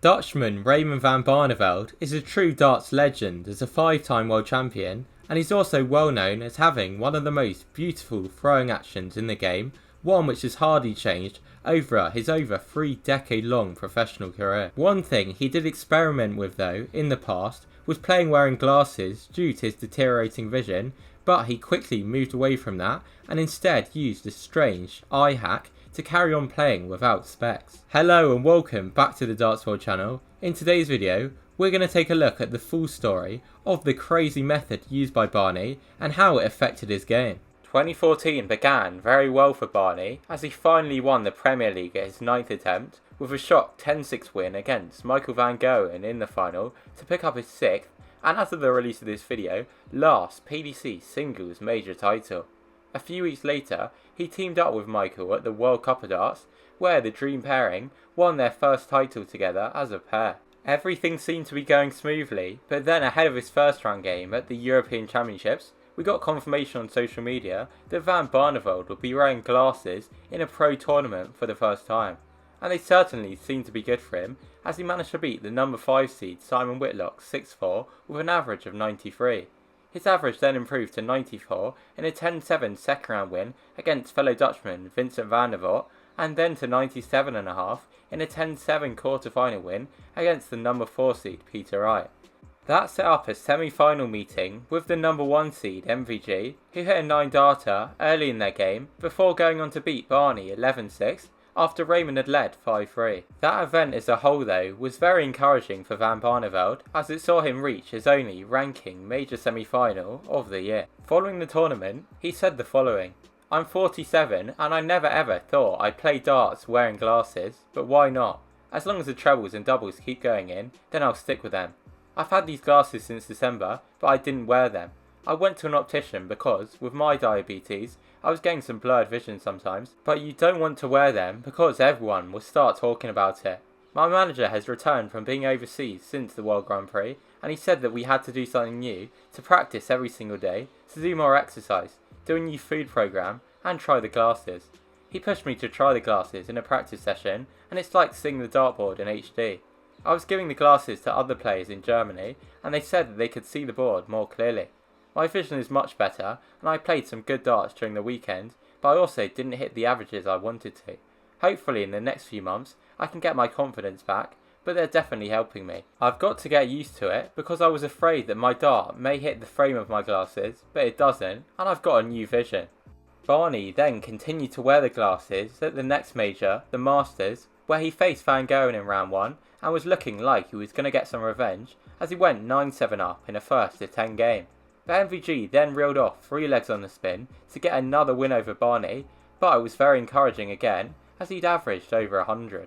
Dutchman Raymond van Barneveld is a true darts legend as a 5-time world champion, and he's also well known as having one of the most beautiful throwing actions in the game, one which has hardly changed over his over 3-decade-long professional career. One thing he did experiment with though in the past was playing wearing glasses due to his deteriorating vision, but he quickly moved away from that and instead used a strange eye hack to carry on playing without specs. Hello and welcome back to the Darts World channel. In today's video, we're going to take a look at the full story of the crazy method used by Barney and how it affected his game. 2014 began very well for Barney as he finally won the Premier League at his 9th attempt with a shock 10-6 win against Michael van Gerwen in the final to pick up his 6th and, as of the release of this video, last PDC singles major title. A few weeks later, he teamed up with Michael at the World Cup of Darts, where the dream pairing won their first title together as a pair. Everything seemed to be going smoothly, but then ahead of his first round game at the European Championships, we got confirmation on social media that Van Barneveld would be wearing glasses in a pro tournament for the first time. And they certainly seemed to be good for him, as he managed to beat the number 5 seed Simon Whitlock 6-4 with an average of 93. His average then improved to 94 in a 10-7 second round win against fellow Dutchman Vincent van der Voort, and then to 97.5 in a 10-7 quarter-final win against the number 4 seed Peter Wright. That set up a semi-final meeting with the number 1 seed MVG, who hit a 9-darter early in their game before going on to beat Barney 11-6 after Raymond had led 5-3. That event as a whole though was very encouraging for Van Barneveld, as it saw him reach his only ranking major semi-final of the year. Following the tournament, he said the following: "I'm 47 and I never ever thought I'd play darts wearing glasses, but why not? As long as the trebles and doubles keep going in, then I'll stick with them. I've had these glasses since December, but I didn't wear them. I went to an optician because, with my diabetes, I was getting some blurred vision sometimes, but you don't want to wear them because everyone will start talking about it. My manager has returned from being overseas since the World Grand Prix, and he said that we had to do something new, to practice every single day, to do more exercise, do a new food program, and try the glasses. He pushed me to try the glasses in a practice session, and it's like seeing the dartboard in HD. I was giving the glasses to other players in Germany, and they said that they could see the board more clearly. My vision is much better, and I played some good darts during the weekend, but I also didn't hit the averages I wanted to. Hopefully in the next few months I can get my confidence back, but they're definitely helping me. I've got to get used to it because I was afraid that my dart may hit the frame of my glasses, but it doesn't, and I've got a new vision." Barney then continued to wear the glasses at the next major, the Masters, where he faced Van Gerwen in round 1 and was looking like he was going to get some revenge as he went 9-7 up in a first of 10 game. But MVG then reeled off 3 legs on the spin to get another win over Barney, but it was very encouraging again as he'd averaged over 100.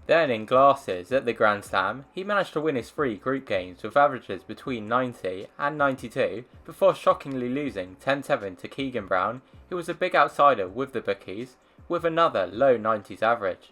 Then in glasses at the Grand Slam, he managed to win his 3 group games with averages between 90 and 92 before shockingly losing 10-7 to Keegan Brown, who was a big outsider with the bookies, with another low 90s average.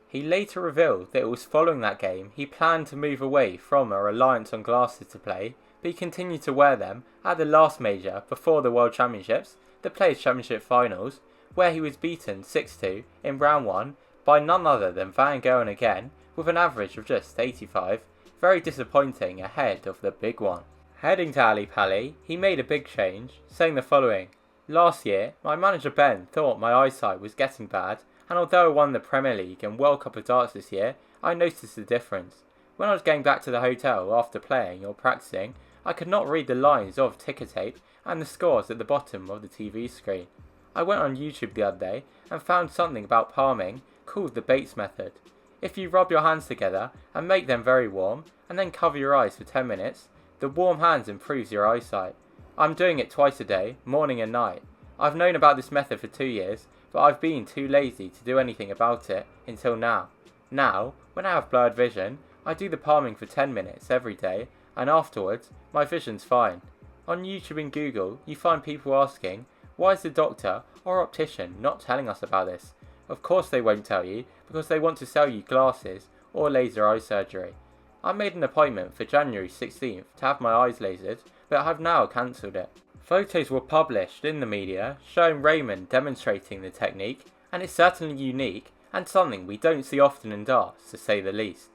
He later revealed that it was following that game he planned to move away from a reliance on glasses to play, but he continued to wear them at the last major before the World Championships, the Players' Championship Finals, where he was beaten 6-2 in round 1 by none other than Van Gerwen again, with an average of just 85, very disappointing ahead of the big one. Heading to Ali Pali, he made a big change, saying the following: "Last year, my manager Ben thought my eyesight was getting bad, and although I won the Premier League and World Cup of Darts this year, I noticed the difference. When I was getting back to the hotel after playing or practicing, I could not read the lines of ticker tape and the scores at the bottom of the TV screen. I went on YouTube the other day and found something about palming called the Bates method. If you rub your hands together and make them very warm and then cover your eyes for 10 minutes, the warm hands improves your eyesight. I'm doing it twice a day, morning and night. I've known about this method for 2 years, but I've been too lazy to do anything about it until now. Now, when I have blurred vision, I do the palming for 10 minutes every day, and afterwards, my vision's fine. On YouTube and Google, you find people asking, why is the doctor or optician not telling us about this? Of course they won't tell you, because they want to sell you glasses or laser eye surgery. I made an appointment for January 16th to have my eyes lasered, but I have now cancelled it." Photos were published in the media showing Raymond demonstrating the technique, and it's certainly unique and something we don't see often in darts, to say the least.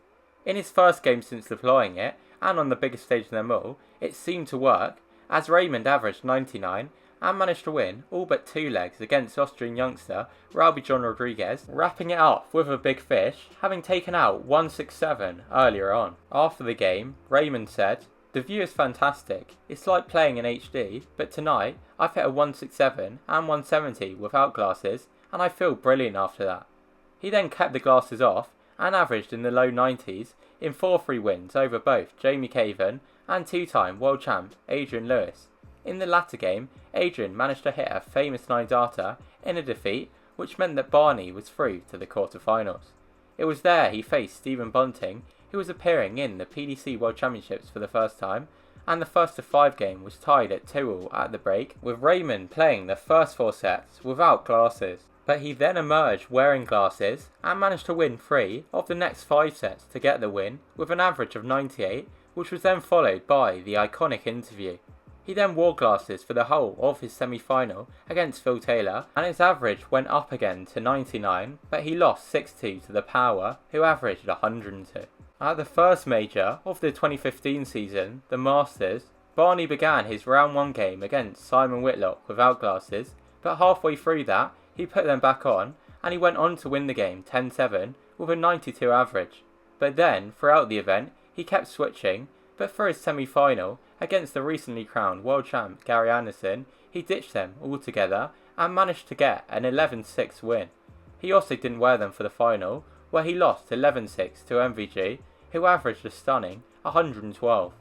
In his first game since deploying it, and on the biggest stage of them all, it seemed to work, as Raymond averaged 99 and managed to win all but 2 legs against Austrian youngster Raubi John Rodriguez, wrapping it up with a big fish, having taken out 167 earlier on. After the game, Raymond said, "The view is fantastic. It's like playing in HD, but tonight I've hit a 167 and 170 without glasses, and I feel brilliant after that." He then kept the glasses off and averaged in the low 90s in 4-3 wins over both Jamie Caven and 2-time world champ Adrian Lewis. In the latter game, Adrian managed to hit a famous 9-darter in a defeat, which meant that Barney was through to the quarterfinals. It was there he faced Stephen Bunting, who was appearing in the PDC World Championships for the first time, and the first of 5 game was tied at 2-2 at the break, with Raymond playing the first 4 sets without glasses. But he then emerged wearing glasses and managed to win 3 of the next 5 sets to get the win with an average of 98, which was then followed by the iconic interview. He then wore glasses for the whole of his semi-final against Phil Taylor, and his average went up again to 99, but he lost 6-2 to the Power, who averaged 102. At the first major of the 2015 season, the Masters, Barney began his round 1 game against Simon Whitlock without glasses, but halfway through that, he put them back on, and he went on to win the game 10-7 with a 92 average. But then, throughout the event, he kept switching, but for his semi-final, against the recently crowned world champ Gary Anderson, he ditched them altogether and managed to get an 11-6 win. He also didn't wear them for the final, where he lost 11-6 to MVG, who averaged a stunning 112.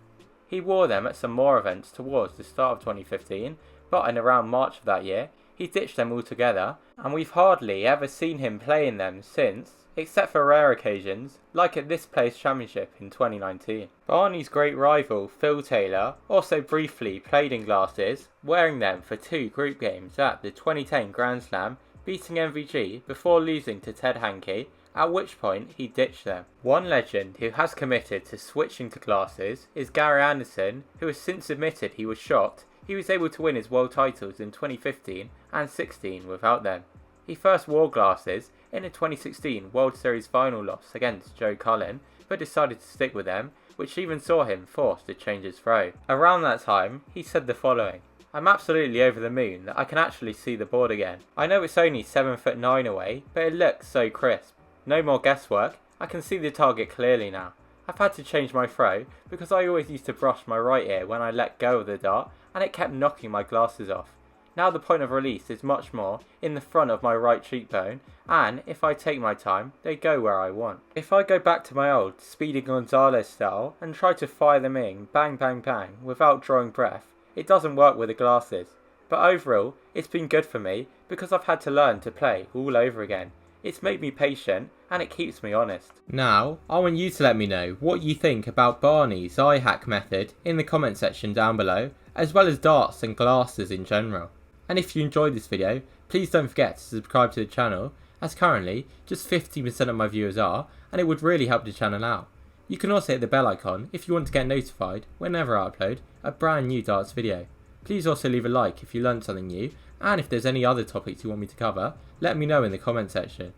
He wore them at some more events towards the start of 2015, but in around March of that year, he ditched them altogether, and we've hardly ever seen him play in them since, except for rare occasions, like at this place championship in 2019. Barney's great rival Phil Taylor also briefly played in glasses, wearing them for 2 group games at the 2010 Grand Slam, beating MVG before losing to Ted Hankey, at which point he ditched them. One legend who has committed to switching to glasses is Gary Anderson, who has since admitted he was shocked he was able to win his world titles in 2015 and 16 without them. He first wore glasses in a 2016 World Series final loss against Joe Cullen, but decided to stick with them, which even saw him forced to change his throw. Around that time, he said the following: "I'm absolutely over the moon that I can actually see the board again. I know it's only 7'9" away, but it looks so crisp. No more guesswork, I can see the target clearly now. I've had to change my throw because I always used to brush my right ear when I let go of the dart, and it kept knocking my glasses off. Now the point of release is much more in the front of my right cheekbone, and if I take my time, they go where I want. If I go back to my old Speedy Gonzalez style and try to fire them in bang bang bang without drawing breath, it doesn't work with the glasses. But overall, it's been good for me because I've had to learn to play all over again. It's made me patient and it keeps me honest." Now, I want you to let me know what you think about Barney's eye hack method in the comment section down below, as well as darts and glasses in general. And if you enjoyed this video, please don't forget to subscribe to the channel, as currently just 50% of my viewers are, and it would really help the channel out. You can also hit the bell icon if you want to get notified whenever I upload a brand new darts video. Please also leave a like if you learned something new, and if there's any other topics you want me to cover, let me know in the comment section.